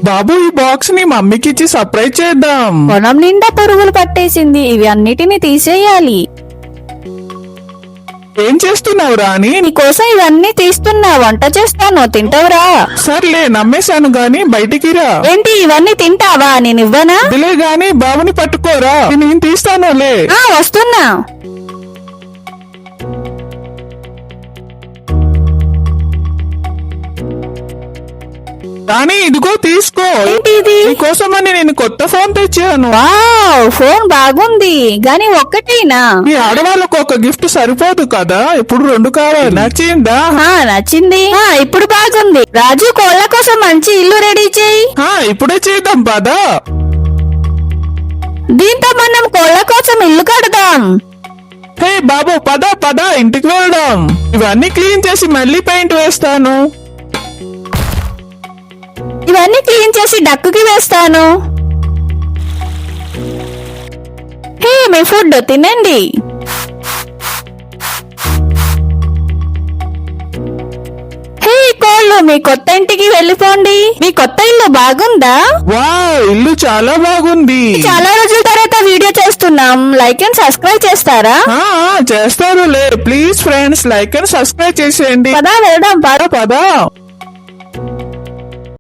బాబు ఈ బాక్స్ ని మమ్మీకి ఇచ్చి సర్ప్రైజ్ చేద్దాం. పొలం నిండా పురుగులు పట్టేసింది, ఇవి అన్నిటిని తీసేయాలి. ఏం చేస్తున్నావు రాణి? నీకోసం ఇవన్నీ తీస్తున్నా, వంట చేస్తాను, తింటావురా? సర్లే నమ్మేశాను గాని బయటికి రా. ఏంటి ఇవన్నీ తింటావా? నేను ఇవ్వనా? ఇదిలే గాని బాబుని పట్టుకోరా, నేను తీస్తానులే. వస్తున్నా. రాణి ఇదిగో తీసుకో. ఏంటి ఇది? నీకోసమని నేను కొత్త ఫోన్ తెచ్చాను. వావ్, ఫోన్ బాగుంది గాని ఒక్కటేనా? ఈ ఆడవాళ్ళకు ఒక గిఫ్ట్ సరిపోదు కదా, ఇప్పుడు రెండు కావాలి. నచ్చిందా? నచ్చింది. ఇప్పుడు బాగుంది. రాజు కోళ్ళ కోసం మంచి ఇల్లు రెడీ చేయి. ఇప్పుడే చేద్దాం పదా. దీంతో మనం కోళ్ళ కోసం ఇల్లు కడదాం. హే బాబు పద పద, ఇంటికి వెళ్దాం. ఇవన్నీ క్లీన్ చేసి మళ్ళీ పెయింట్ వేస్తాను. ఇవన్నీ క్లీన్ చేసి డక్కుకి వేస్తాను. హే మీ ఫుడ్ తినండి. హే కోళ్ళు, మీ కొత్త ఇంటికి వెళ్ళిపోండి. మీ కొత్త ఇల్లు బాగుందా? వావ్, ఇల్లు చాలా బాగుంది. చాలా రోజుల తర్వాత వీడియో చేస్తున్నాం, లైక్ అండ్ సబ్స్క్రైబ్ చేస్తారా? చేస్తారులే. Please friends like and subscribe చేసేయండి. పదా వెళ్దాం. పద.